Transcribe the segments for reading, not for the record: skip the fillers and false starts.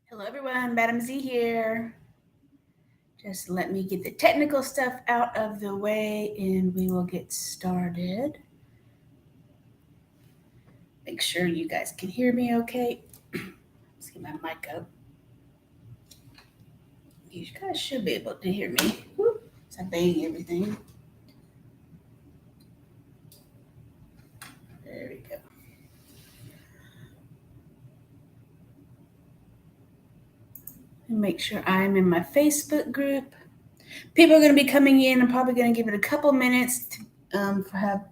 Hello everyone, Madam Z here. Just let me get the technical stuff out of the way and we will get started. Make sure you guys can hear me okay. Let's get my mic up. You guys should be able to hear me. It's obeying everything. There we go. And make sure I'm in my Facebook group. People are going to be coming in. I'm probably going to give it a couple minutes to have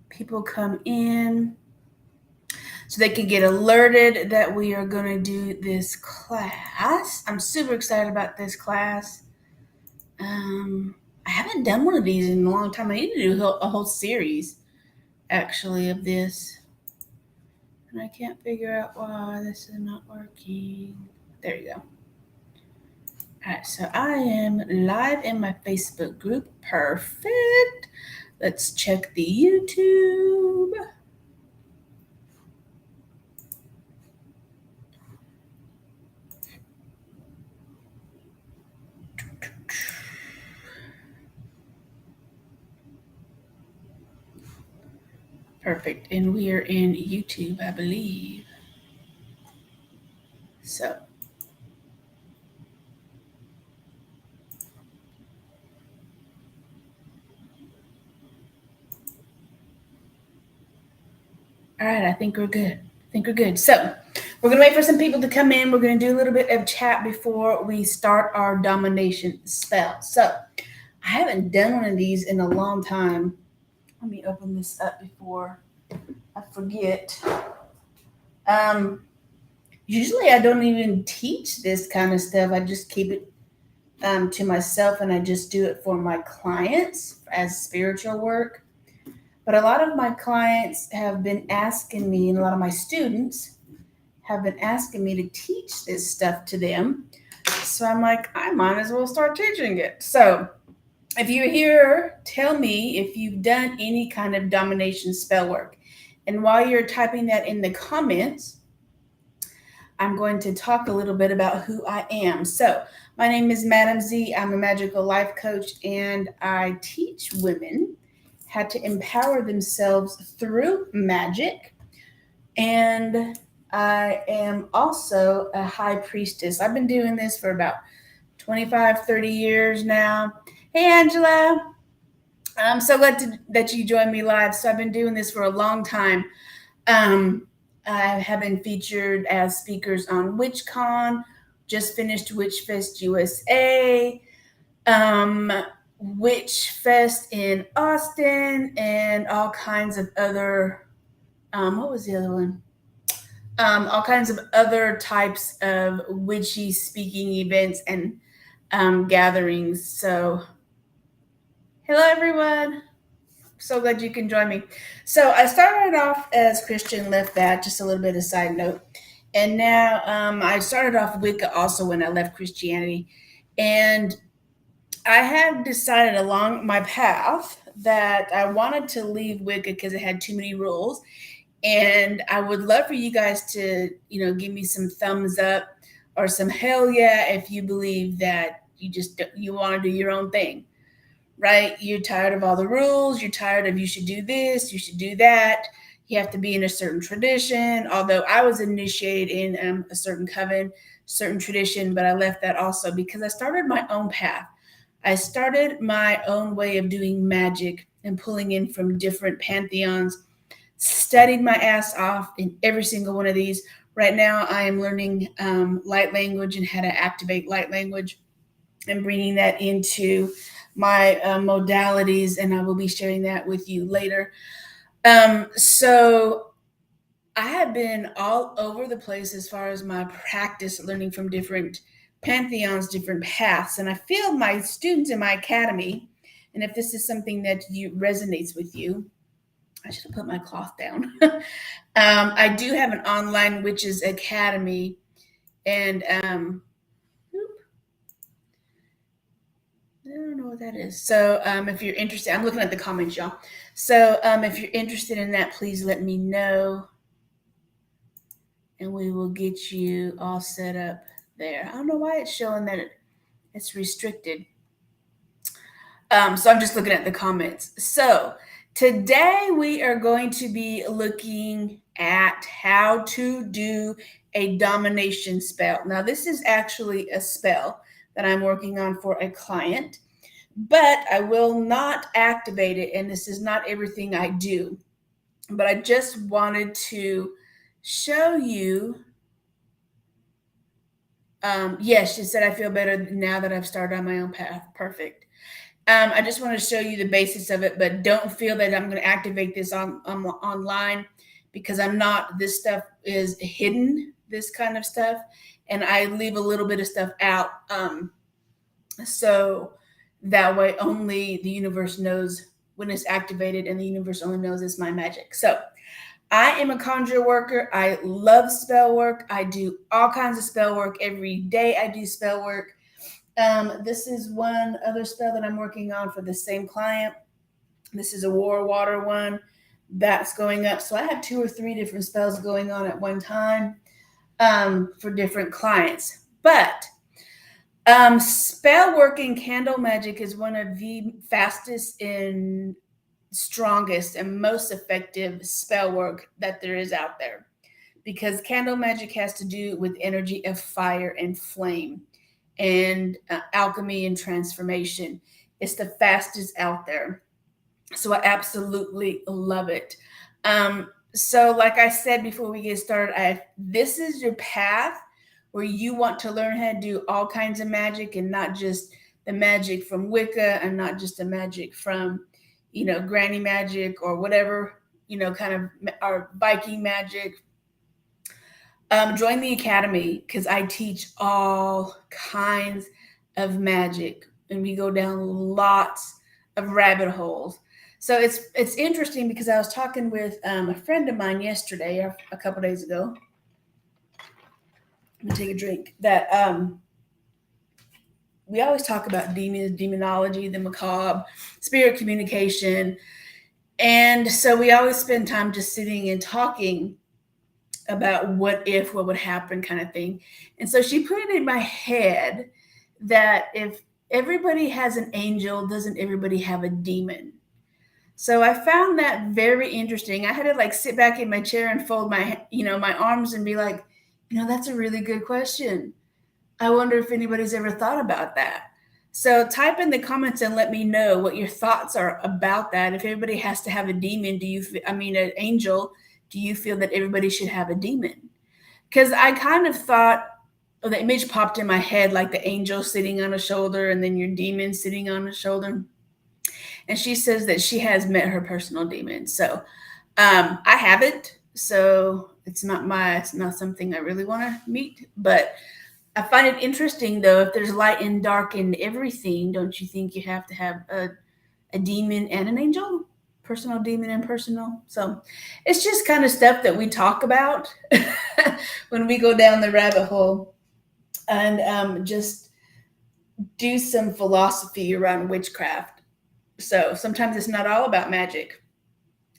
people come in so they can get alerted that we are going to do this class. I'm super excited about this class. I haven't done one of these in a long time. I need to do a whole series, actually, of this. And I can't figure out why this is not working. There you go. All right, so I am live in my Facebook group. Perfect. Let's check the YouTube. Perfect. And we are in YouTube, I believe. So. All right, I think we're good. So we're going to wait for some people to come in. We're going to do a little bit of chat before we start our domination spell. So I haven't done one of these in a long time. Let me open this up before I forget. Usually I don't even teach this kind of stuff. I just keep it to myself and I just do it for my clients as spiritual work. But a lot of my clients have been asking me, and a lot of my students have been asking me to teach this stuff to them. So I'm like, I might as well start teaching it. So if you're here, tell me if you've done any kind of domination spell work. And while you're typing that in the comments, I'm going to talk a little bit about who I am. So my name is Madam Z. I'm a magical life coach, and I teach women how to empower themselves through magic. And I am also a high priestess. I've been doing this for about 25, 30 years now. Hey, Angela. I'm so glad that you joined me live. So I've been doing this for a long time. I have been featured as speakers on WitchCon, just finished WitchFest USA, Witch Fest in Austin, and all kinds of other, what was the other one? All kinds of other types of witchy speaking events and gatherings. So, hello everyone. So glad you can join me. So I started off as Christian, left that, just a little bit of side note. And now I started off Wicca also when I left Christianity. And I have decided along my path that I wanted to leave Wicca because it had too many rules. And I would love for you guys to, give me some thumbs up or some hell yeah if you believe that you want to do your own thing, right? You're tired of all the rules. You're tired of you should do this, you should do that. You have to be in a certain tradition. Although I was initiated in a certain coven, certain tradition, but I left that also because I started my own path. I started my own way of doing magic and pulling in from different pantheons, studied my ass off in every single one of these. Right now, I am learning light language and how to activate light language and bringing that into my modalities, and I will be sharing that with you later. So I have been all over the place as far as my practice, learning from different pantheons, different paths. And I feel my students in my academy, and if this is something that resonates with you, I should have put my cloth down. I do have an online witches academy, and I don't know what that is. So if you're interested, I'm looking at the comments, y'all. So if you're interested in that, please let me know, and we will get you all set up there. I don't know why it's showing that it's restricted. So I'm just looking at the comments. So today we are going to be looking at how to do a domination spell. Now, this is actually a spell that I'm working on for a client, but I will not activate it, and this is not everything I do. But I just wanted to show you. Yes, she said, I feel better now that I've started on my own path. Perfect. I just want to show you the basis of it, but don't feel that I'm going to activate this online, because I'm not. This stuff is hidden, this kind of stuff, and I leave a little bit of stuff out, so that way only the universe knows when it's activated, and the universe only knows it's my magic. So I am a conjure worker. I love spell work. I do all kinds of spell work every day. I do spell work. This is one other spell that I'm working on for the same client. This is a war water one that's going up. So I have 2 or 3 different spells going on at one time, for different clients. But spell working candle magic is one of the fastest and strongest and most effective spell work that there is out there, because candle magic has to do with energy of fire and flame and alchemy and transformation. It's the fastest out there. So I absolutely love it. So like I said before we get started, this is your path where you want to learn how to do all kinds of magic, and not just the magic from Wicca, and not just the magic from, granny magic or whatever, kind of our Viking magic. Join the academy, because I teach all kinds of magic, and we go down lots of rabbit holes. So it's interesting, because I was talking with a friend of mine yesterday, a couple days ago. I'm gonna take a drink. That we always talk about demons, demonology, the macabre, spirit communication, and so we always spend time just sitting and talking about what would happen, kind of thing. And so she put it in my head that if everybody has an angel, doesn't everybody have a demon? So I found that very interesting. I had to sit back in my chair and fold my arms and be like, that's a really good question. I wonder if anybody's ever thought about that. So type in the comments and let me know what your thoughts are about that. If everybody has to have a demon, an angel, do you feel that everybody should have a demon? Because I kind of thought, the image popped in my head, like the angel sitting on a shoulder and then your demon sitting on a shoulder. And she says that she has met her personal demon. So I haven't. So it's not something I really want to meet. But I find it interesting, though, if there's light and dark in everything, don't you think you have to have a demon and an angel? Personal demon and personal. So it's just kind of stuff that we talk about when we go down the rabbit hole, and just do some philosophy around witchcraft. So sometimes it's not all about magic.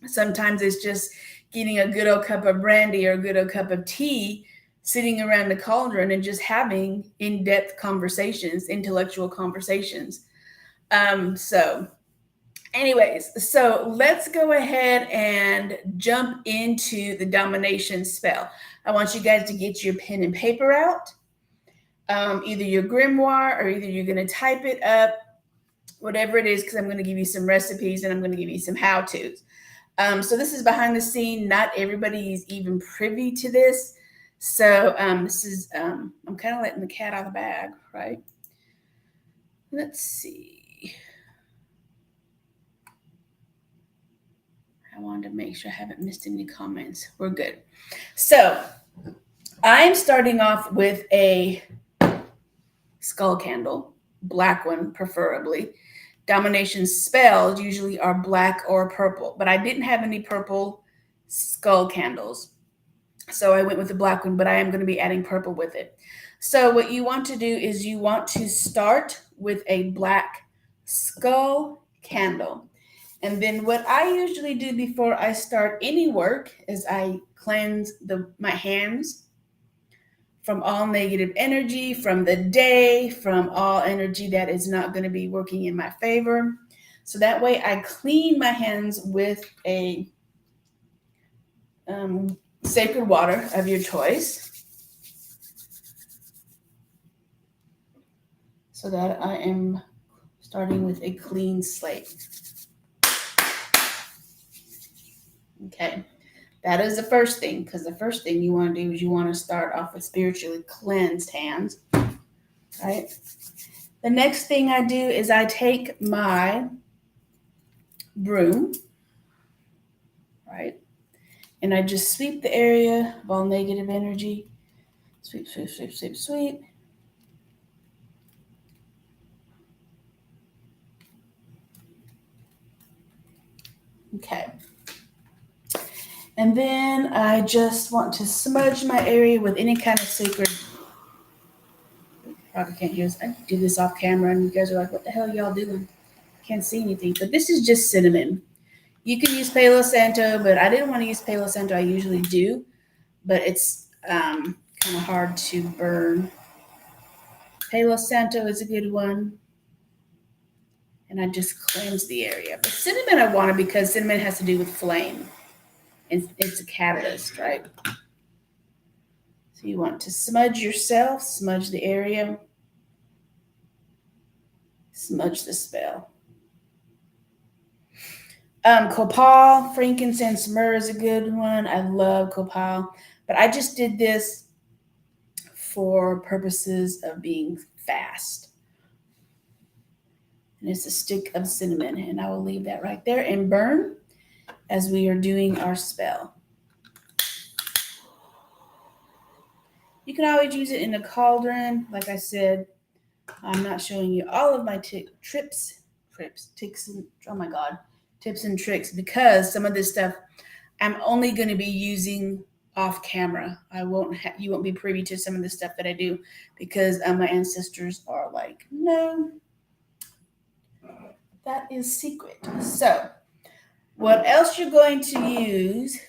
Sometimes it's just getting a good old cup of brandy or a good old cup of tea, sitting around the cauldron and just having in-depth conversations, intellectual conversations. So anyways, so let's go ahead and jump into the domination spell. I want you guys to get your pen and paper out, either your grimoire, or either you're going to type it up, whatever it is, because I'm going to give you some recipes and I'm going to give you some how-tos. So this is behind the scene. Not everybody is even privy to this. So this is, I'm kind of letting the cat out of the bag, right? Let's see. I wanted to make sure I haven't missed any comments. We're good. So I'm starting off with a skull candle, black one preferably. Domination spells usually are black or purple, but I didn't have any purple skull candles. So I went with the black one, but I am going to be adding purple with it. So what you want to do is you want to start with a black skull candle. And then what I usually do before I start any work is I cleanse my hands from all negative energy, from the day, from all energy that is not going to be working in my favor. So that way I clean my hands with a sacred water of your choice, so that I am starting with a clean slate. Okay, that is the first thing, because the first thing you want to do is you want to start off with spiritually cleansed hands, right? The next thing I do is I take my broom, right? And I just sweep the area of all negative energy. Sweep, sweep, sweep, sweep, sweep. Okay. And then I just want to smudge my area with any kind of sacred. Probably can't use. I do this off camera, and you guys are like, "What the hell are y'all doing?" Can't see anything. But this is just cinnamon. You can use Palo Santo, but I didn't want to use Palo Santo. I usually do, but it's kind of hard to burn. Palo Santo is a good one. And I just cleanse the area. But cinnamon I wanted because cinnamon has to do with flame. And it's a catalyst, right? So you want to smudge yourself, smudge the area, smudge the spell. Copal, frankincense, myrrh is a good one. I love copal. But I just did this for purposes of being fast. And it's a stick of cinnamon. And I will leave that right there and burn as we are doing our spell. You can always use it in a cauldron. Like I said, I'm not showing you all of my tips and tricks, because some of this stuff I'm only going to be using off camera. You won't be privy to some of the stuff that I do, because my ancestors are like, no, that is secret. So what else you're going to use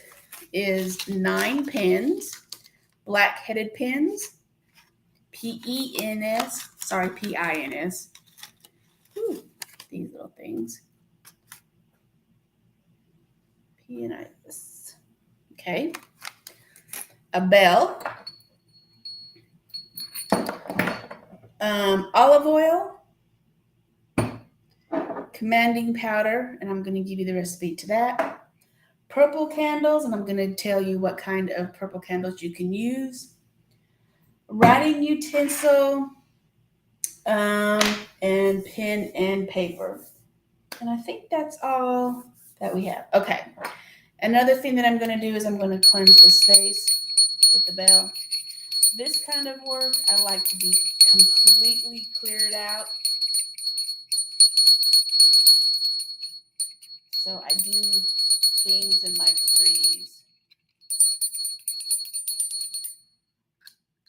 is 9 pins, black-headed pins, P-I-N-S. Ooh, these little things. P-N-I-S. Okay. A bell. Olive oil. Commanding powder, and I'm going to give you the recipe to that. Purple candles, and I'm going to tell you what kind of purple candles you can use. Writing utensil, and pen and paper. And I think that's all that we have. Okay. Another thing that I'm going to do is I'm going to cleanse the space with the bell. This kind of work, I like to be completely cleared out. So I do things in like threes.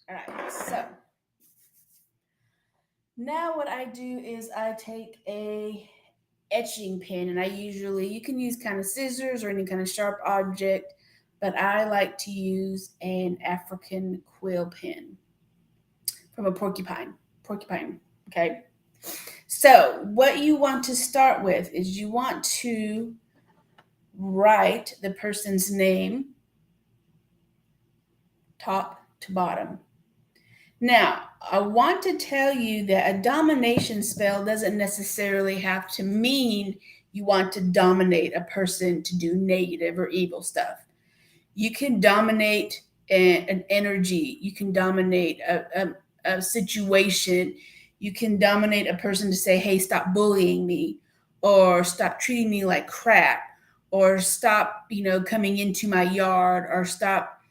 All right, so now what I do is I take a etching pen, and you can use kind of scissors or any kind of sharp object, but I like to use an African quill pen from a porcupine, okay? So what you want to start with is you want to write the person's name top to bottom. Now, I want to tell you that a domination spell doesn't necessarily have to mean you want to dominate a person to do negative or evil stuff. You can dominate an energy. You can dominate a situation. You can dominate a person to say, hey, stop bullying me, or stop treating me like crap, or stop, coming into my yard, or stop,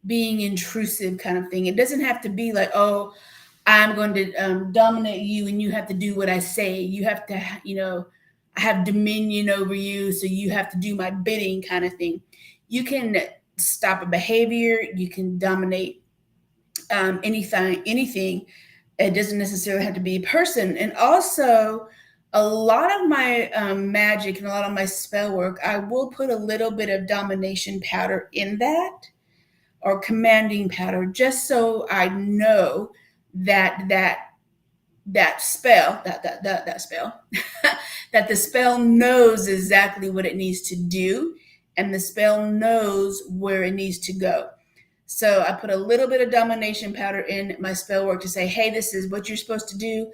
being intrusive kind of thing. It doesn't have to be like, oh, I'm going to dominate you and you have to do what I say. You have to, I have dominion over you, so you have to do my bidding kind of thing. You can stop a behavior. you can dominate anything. It doesn't necessarily have to be a person. And also, a lot of my magic and a lot of my spell work, I will put a little bit of domination powder in that. or commanding powder, just so I know that spell, that spell, that the spell knows exactly what it needs to do, and the spell knows where it needs to go. So I put a little bit of domination powder in my spell work to say, hey, this is what you're supposed to do.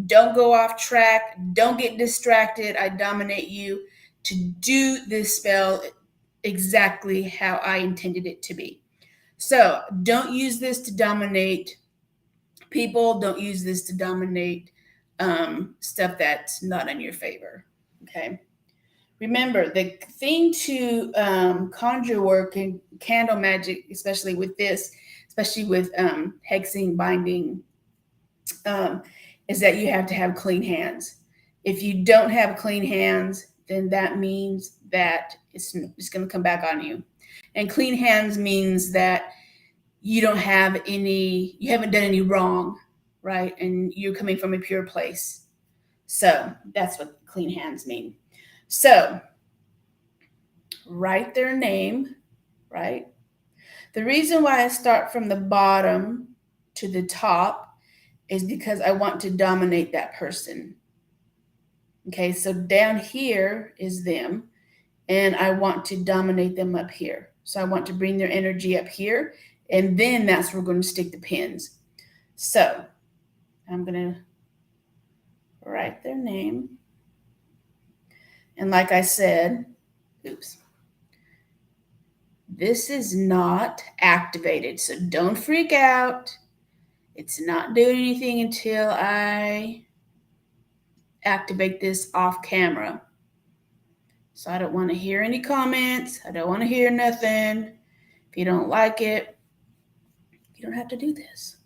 Don't go off track. Don't get distracted. I dominate you to do this spell exactly how I intended it to be. So don't use this to dominate people. Don't use this to dominate stuff that's not in your favor. Okay. Remember, the thing to conjure work and candle magic, especially with this, especially with hexing, binding, is that you have to have clean hands. If you don't have clean hands, then that means that it's going to come back on you. And clean hands means that you haven't done any wrong, right? And you're coming from a pure place. So that's what clean hands mean. So write their name, right? The reason why I start from the bottom to the top is because I want to dominate that person. Okay, so down here is them, and I want to dominate them up here. So I want to bring their energy up here, and then that's where we're going to stick the pins. So I'm going to write their name. And like I said, this is not activated, so don't freak out. It's not doing anything until I activate this off camera. So I don't want to hear any comments. I don't want to hear nothing. If you don't like it, you don't have to do this.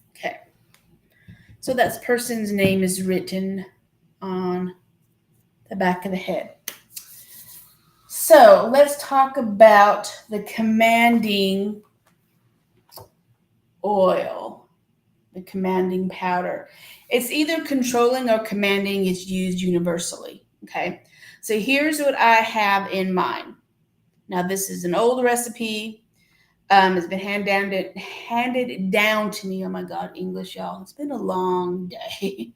Okay. So that person's name is written on the back of the head. So let's talk about the commanding oil, the commanding powder. It's either controlling or commanding. It's used universally. Okay. So here's what I have in mind. Now, this is an old recipe. It's been handed down to me. Oh my God, English, y'all. It's been a long day.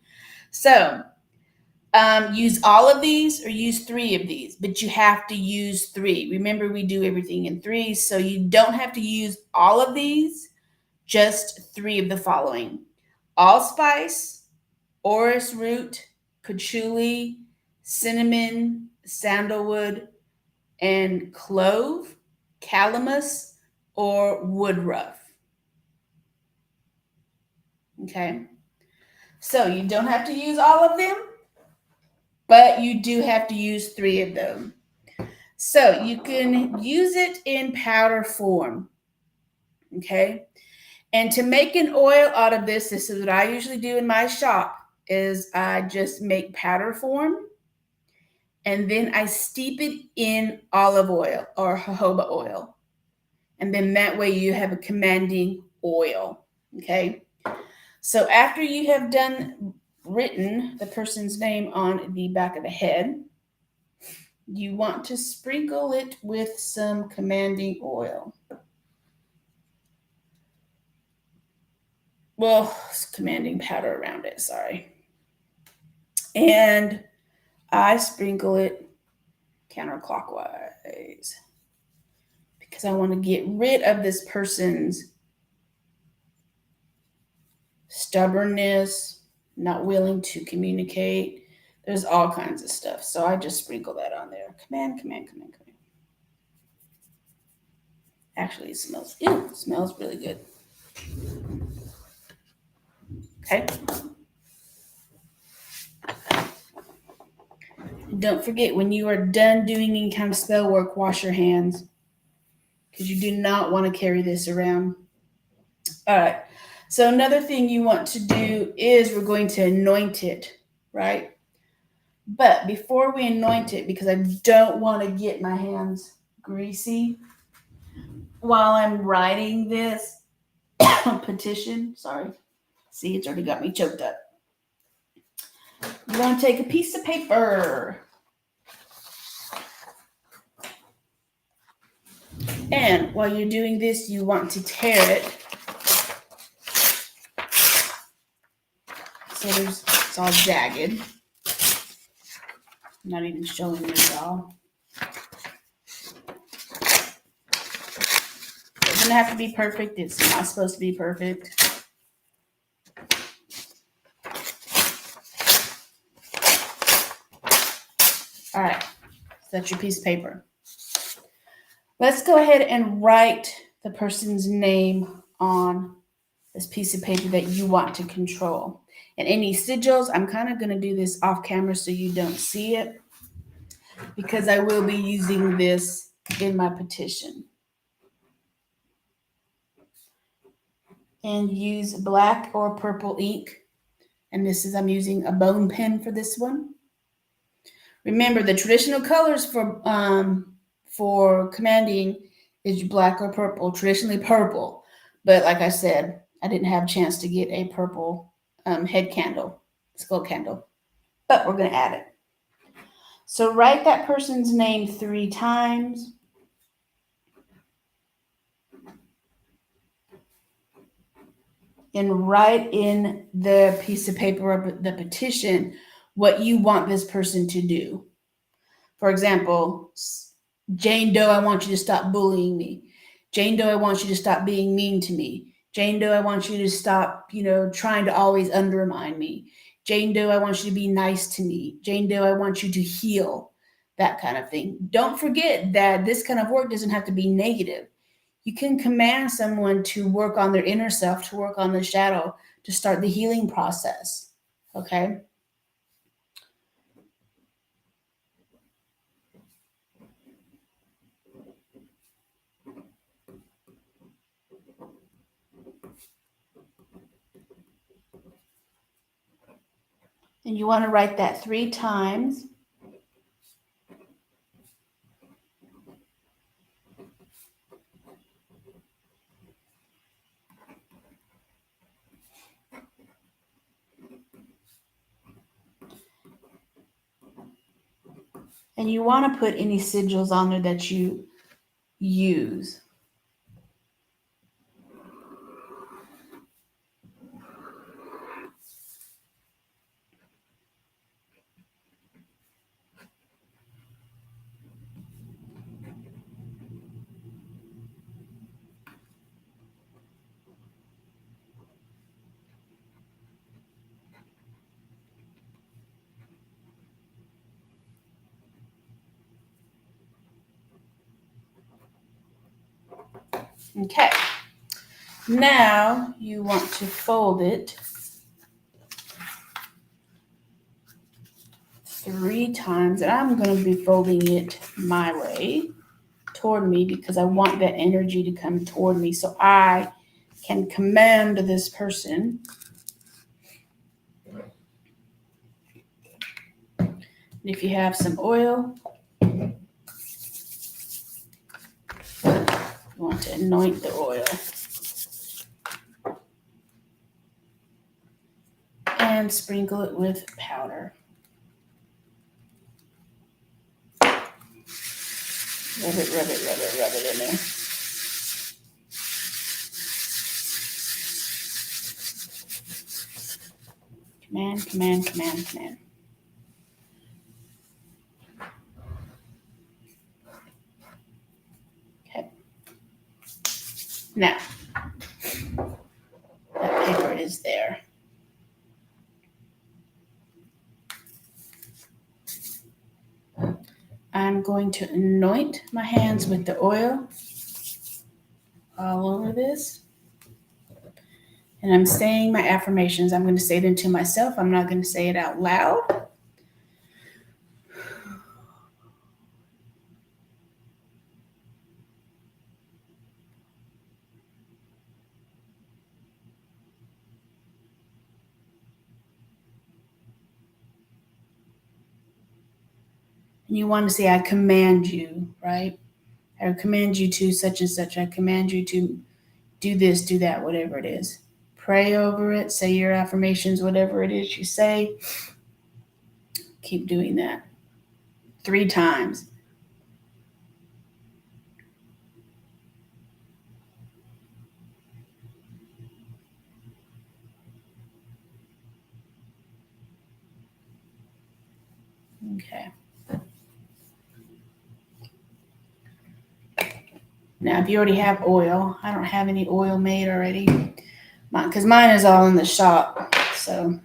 So use all of these or use 3 of these, but you have to use 3. Remember, we do everything in 3s, so you don't have to use all of these, just 3 of the following: allspice, orris root, patchouli, cinnamon, sandalwood, and clove, calamus, or woodruff. Okay, so you don't have to use all of them, but you do have to use 3 of them. So you can use it in powder form. Okay, and to make an oil out of this is what I usually do in my shop, is I just make powder form, and then I steep it in olive oil or jojoba oil. And then that way you have a commanding oil. Okay. So after you have written the person's name on the back of the head, you want to sprinkle it with some commanding oil. Well, commanding powder around it, sorry. And I sprinkle it counterclockwise because I want to get rid of this person's stubbornness, not willing to communicate. There's all kinds of stuff. So I just sprinkle that on there. Command. Actually, it smells really good. Okay. Don't forget, when you are done doing any kind of spell work, wash your hands, because you do not want to carry this around. All right. So another thing you want to do is we're going to anoint it, right? But before we anoint it, because I don't want to get my hands greasy while I'm writing this petition, sorry. See, it's already got me choked up. You're going to take a piece of paper. And while you're doing this, you want to tear it. So it's all jagged. I'm not even showing you y'all. Doesn't have to be perfect. It's not supposed to be perfect. All right, so that's your piece of paper. Let's go ahead and write the person's name on this piece of paper that you want to control. And any sigils, I'm kind of going to do this off camera so you don't see it, because I will be using this in my petition. And use black or purple ink. And I'm using a bone pen for this one. Remember, the traditional colors for commanding is black or purple, traditionally purple. But like I said, I didn't have a chance to get a purple head candle, skull candle. But we're going to add it. So write that person's name 3 times. And write in the piece of paper or the petition what you want this person to do. For example, Jane Doe, I want you to stop bullying me. Jane Doe, I want you to stop being mean to me. Jane Doe, I want you to stop, trying to always undermine me. Jane Doe, I want you to be nice to me. Jane Doe, I want you to heal. That kind of thing. Don't forget that this kind of work doesn't have to be negative. You can command someone to work on their inner self, to work on the shadow, to start the healing process. Okay? And you want to write that 3 times. And you want to put any sigils on there that you use. Okay. Now you want to fold it 3 times, and I'm going to be folding it my way toward me because I want that energy to come toward me so I can command this person. And if you have some oil, you want to anoint the oil. And sprinkle it with powder. Rub it in there. Command. Okay. Now, that paper is there. I'm going to anoint my hands with the oil all over this. And I'm saying my affirmations. I'm going to say them to myself. I'm not going to say it out loud. And you want to say, I command you, right? I command you to such and such. I command you to do this, do that, whatever it is. Pray over it. Say your affirmations, whatever it is you say. Keep doing that 3 times. Now, if you already have oil, I don't have any oil made already, because mine is all in the shop. So,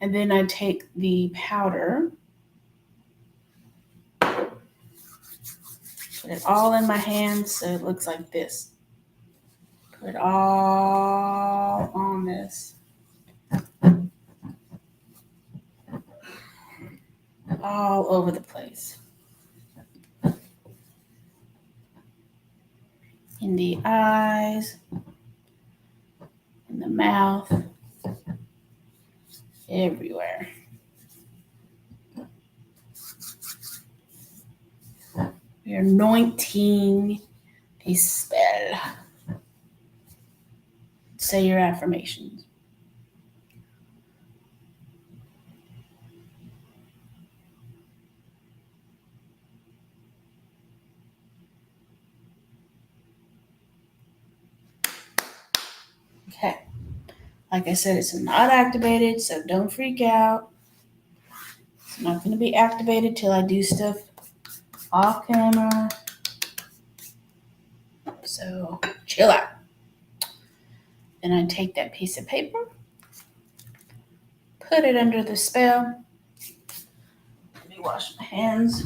and then I take the powder, put it all in my hands so it looks like this. Put it all on this. All over the place. In the eyes, in the mouth, everywhere. We're anointing a spell. Say your affirmations. Okay. Like I said, it's not activated, so don't freak out. It's not going to be activated till I do stuff off camera. So chill out. Then I take that piece of paper, put it under the spell. Let me wash my hands.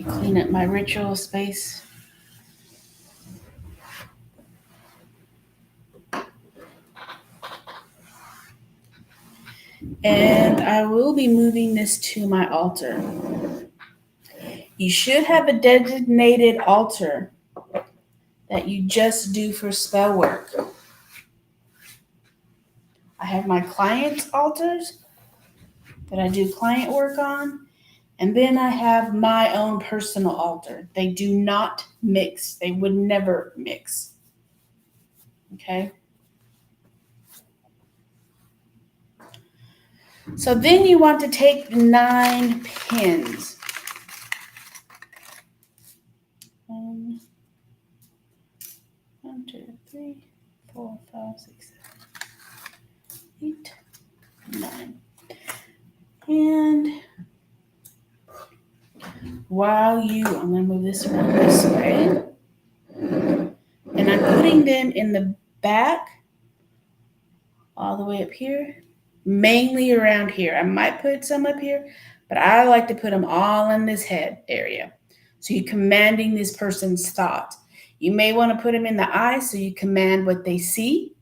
Clean up my ritual space. And I will be moving this to my altar. You should have a designated altar that you just do for spell work. I have my clients' altars that I do client work on, and then I have my own personal altar. They do not mix. They would never mix. Okay? So then you want to take 9 pins. 1, 2, 3, 4, 5, 6, 7, 8, 9. And while I'm going to move this around this way. And I'm putting them in the back, all the way up here, mainly around here. I might put some up here, but I like to put them all in this head area. So you're commanding this person's thought. You may want to put them in the eyes so you command what they see.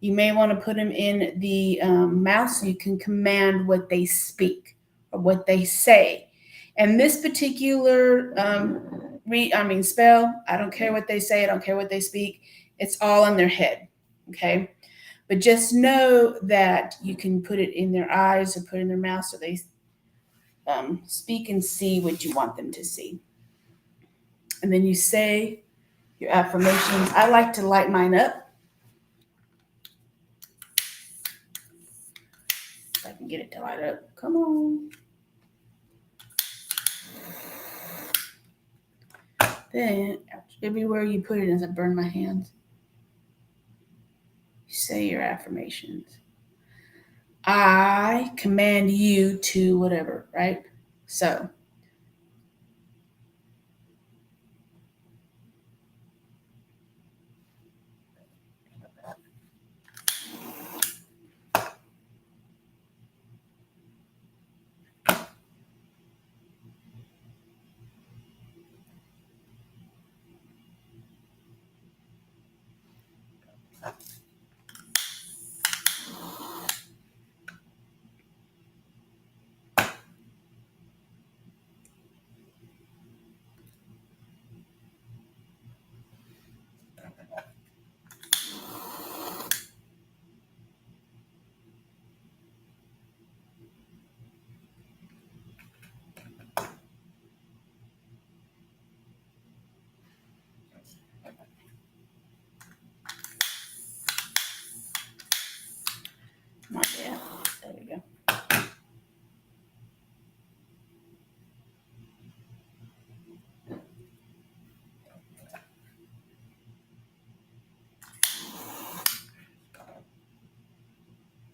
You may want to put them in the mouth so you can command what they speak or what they say. And this particular spell, I don't care what they say, I don't care what they speak. It's all in their head, okay? But just know that you can put it in their eyes or put it in their mouth so they speak and see what you want them to see. And then you say your affirmations. I like to light mine up. If I can get it to light up. Come on. Then, everywhere you put it as I burn my hands, you say your affirmations. I command you to whatever, right? So,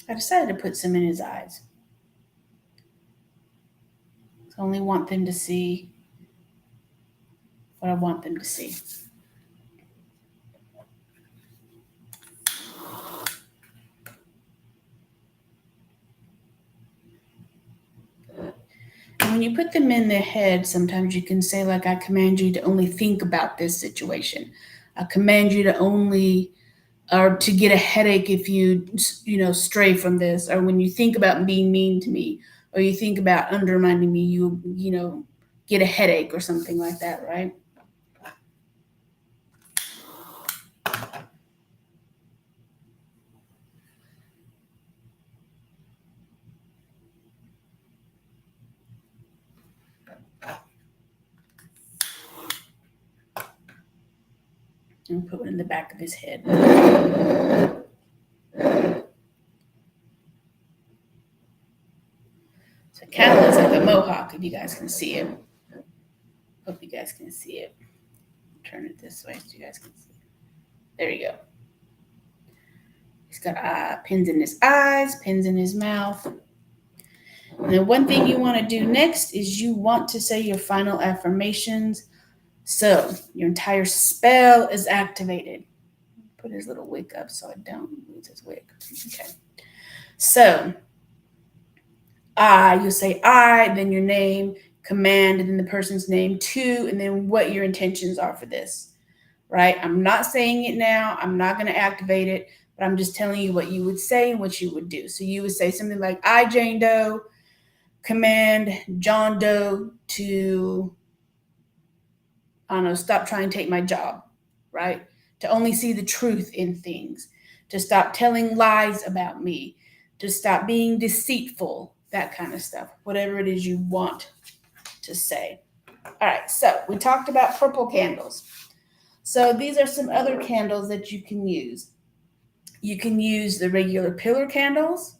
I decided to put some in his eyes. I only want them to see what I want them to see. And when you put them in their head, sometimes you can say, like, I command you to only think about this situation. I command you to only, or to get a headache if you stray from this, or when you think about being mean to me, or you think about undermining me, you get a headache or something like that, right? And put it in the back of his head. So it kind of looks like a mohawk, if you guys can see it. Hope you guys can see it. Turn it this way so you guys can see it. There you go. He's got pins in his eyes, pins in his mouth. And then one thing you want to do next is you want to say your final affirmations. So your entire spell is activated. Put his little wig up so I don't lose his wig. Okay. So you'll say I, then your name, command, and then the person's name, 2, and then what your intentions are for this. Right? I'm not saying it now. I'm not going to activate it, but I'm just telling you what you would say and what you would do. So you would say something like, I, Jane Doe, command John Doe to, I don't know, stop trying to take my job, right? To only see the truth in things, to stop telling lies about me, to stop being deceitful, that kind of stuff, whatever it is you want to say. All right, so we talked about purple candles. So these are some other candles that you can use. You can use the regular pillar candles,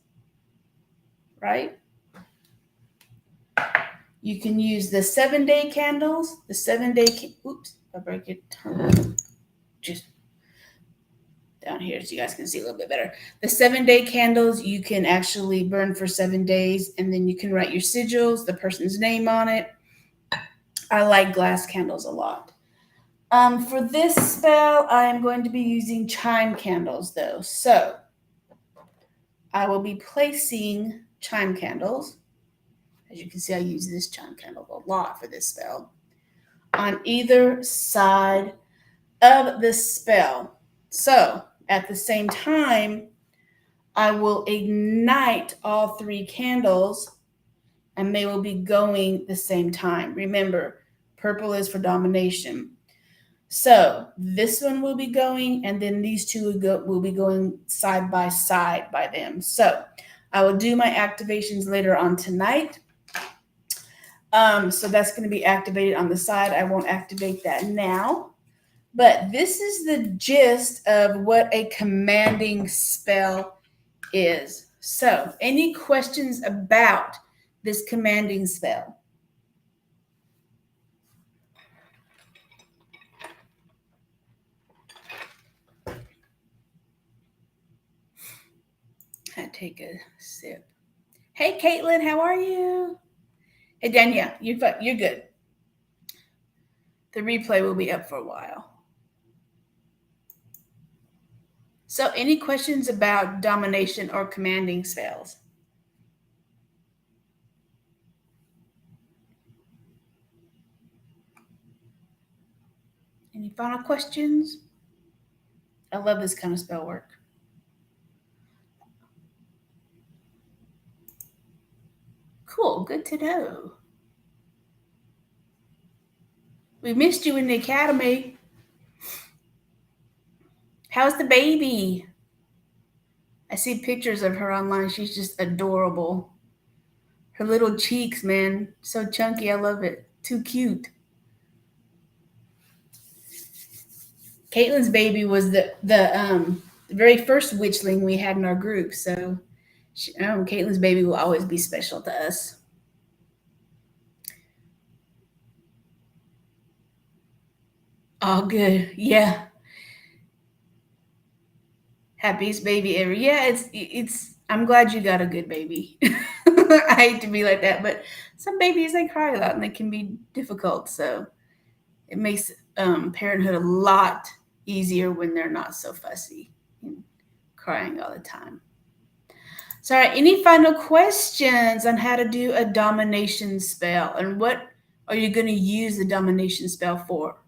right? You can use the 7-day candles. The 7-day, oops, I break it. Just down here so you guys can see a little bit better. The 7-day candles, you can actually burn for 7 days, and then you can write your sigils, the person's name on it. I like glass candles a lot. For this spell, I am going to be using chime candles, though. So I will be placing chime candles. As you can see, I use this chime candle a lot for this spell. On either side of the spell. So at the same time, I will ignite all 3 candles, and they will be going the same time. Remember, purple is for domination. So this one will be going, and then these 2 will be going side by side by them. So I will do my activations later on tonight. So that's going to be activated on the side. I won't activate that now. But this is the gist of what a commanding spell is. So any questions about this commanding spell? I take a sip. Hey, Caitlin, how are you? Hey, Danielle, you're good. The replay will be up for a while. So any questions about domination or commanding spells? Any final questions? I love this kind of spell work. Cool, good to know. We missed you in the academy. How's the baby? I see pictures of her online. She's just adorable. Her little cheeks, man, so chunky. I love it. Too cute. Caitlin's baby was the very first witchling we had in our group. So Caitlin's baby will always be special to us. Oh, good. Yeah. Happiest baby ever. Yeah, it's I'm glad you got a good baby. I hate to be like that, but some babies, they cry a lot and they can be difficult. So it makes parenthood a lot easier when they're not so fussy and crying all the time. So, all right, any final questions on how to do a domination spell? And what are you going to use the domination spell for?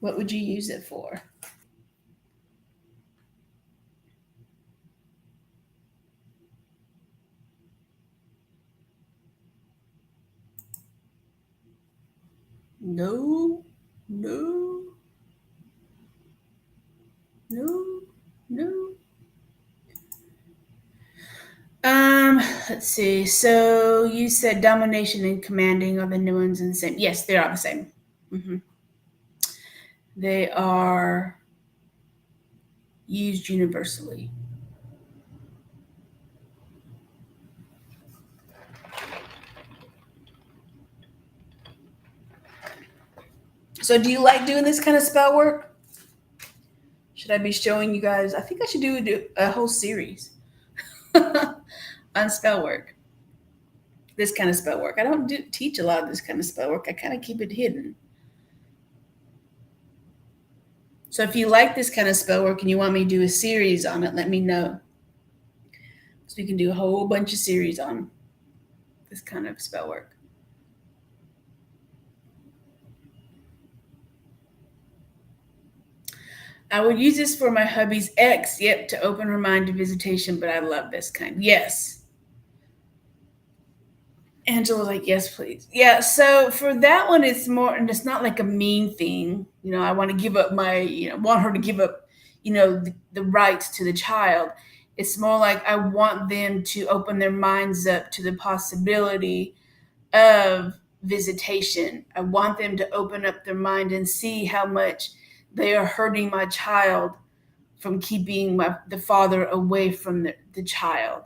What would you use it for? No, no, no, no. Let's see. So you said domination and commanding are the new ones and the same. Yes, they are the same. Hmm. They are used universally. So do you like doing this kind of spell work? Should I be showing you guys? I think I should do a whole series on spell work. This kind of spell work. I don't teach a lot of this kind of spell work. I kind of keep it hidden. So if you like this kind of spell work and you want me to do a series on it, let me know. So we can do a whole bunch of series on this kind of spell work. I would use this for my hubby's ex, yep, to open her mind to visitation, but I love this kind. Yes. Angela's like, yes, please. Yeah, so for that one, it's more, and it's not like a mean thing. I want to give up want her to give up, the rights to the child. It's more like I want them to open their minds up to the possibility of visitation. I want them to open up their mind and see how much they are hurting my child from keeping the father away from the child.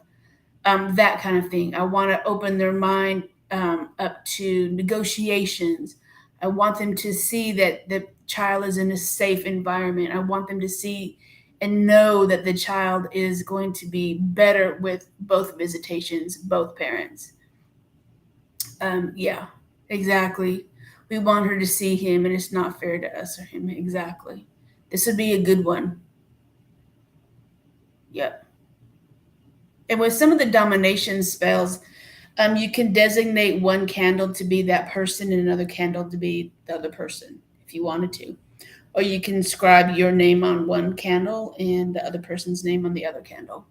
That kind of thing. I want to open their mind up to negotiations. I want them to see that the child is in a safe environment. I want them to see and know that the child is going to be better with both visitations, both parents. Yeah, exactly. We want her to see him, and it's not fair to us or him. Exactly. This would be a good one. Yep. And with some of the domination spells, you can designate one candle to be that person and another candle to be the other person if you wanted to. Or you can scribe your name on one candle and the other person's name on the other candle.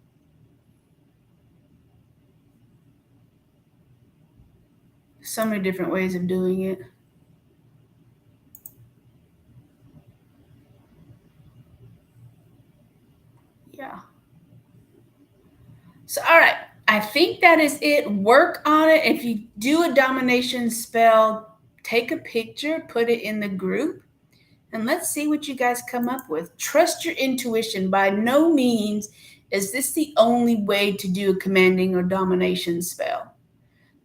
So many different ways of doing it. Yeah. So, all right. I think that is it. Work on it. If you do a domination spell, take a picture, put it in the group, and let's see what you guys come up with. Trust your intuition. By no means is this the only way to do a commanding or domination spell.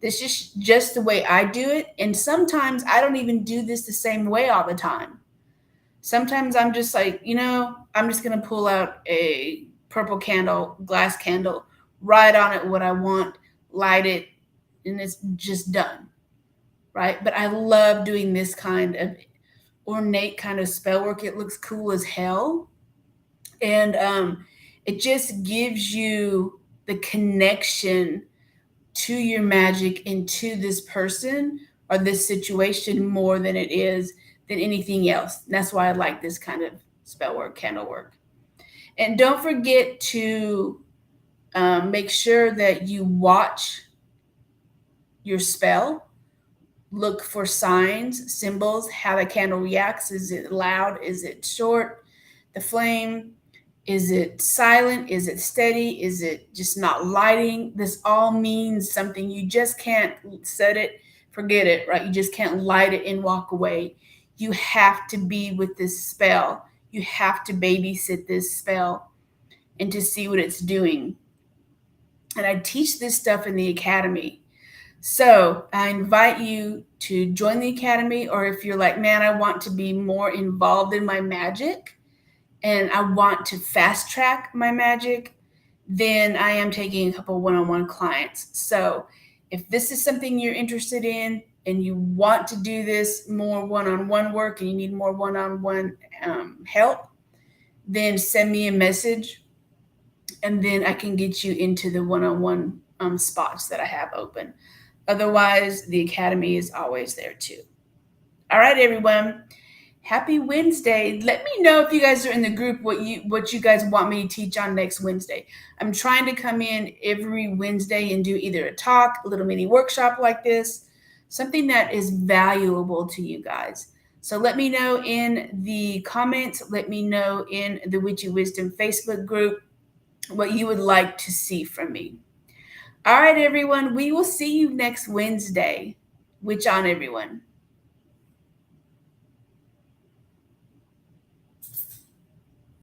This is just the way I do it. And sometimes I don't even do this the same way all the time. Sometimes I'm just like, I'm just going to pull out a purple candle, glass candle, write on it what I want, light it, and it's just done. Right. But I love doing this kind of ornate kind of spell work. It looks cool as hell. And it just gives you the connection to your magic and to this person or this situation more than it is than anything else. And that's why I like this kind of spell work, candle work. And don't forget to make sure that you watch your spell. Look for signs, symbols, how the candle reacts. Is it loud? Is it short? The flame? Is it silent? Is it steady? Is it just not lighting? This all means something. You just can't set it, forget it, right? You just can't light it and walk away. You have to be with this spell. You have to babysit this spell and to see what it's doing. And I teach this stuff in the academy. So I invite you to join the academy, or if you're like, man, I want to be more involved in my magic and I want to fast track my magic, then I am taking a couple one-on-one clients. So if this is something you're interested in and you want to do this more one-on-one work and you need more one-on-one help, then send me a message and then I can get you into the one-on-one spots that I have open. Otherwise, the academy is always there too. All right, everyone. Happy Wednesday. Let me know if you guys are in the group what you guys want me to teach on next Wednesday. I'm trying to come in every Wednesday and do either a talk, a little mini workshop like this, something that is valuable to you guys. So let me know in the comments, let me know in the Witchy Wisdom Facebook group what you would like to see from me. All right, everyone. We will see you next Wednesday. Witch on, everyone.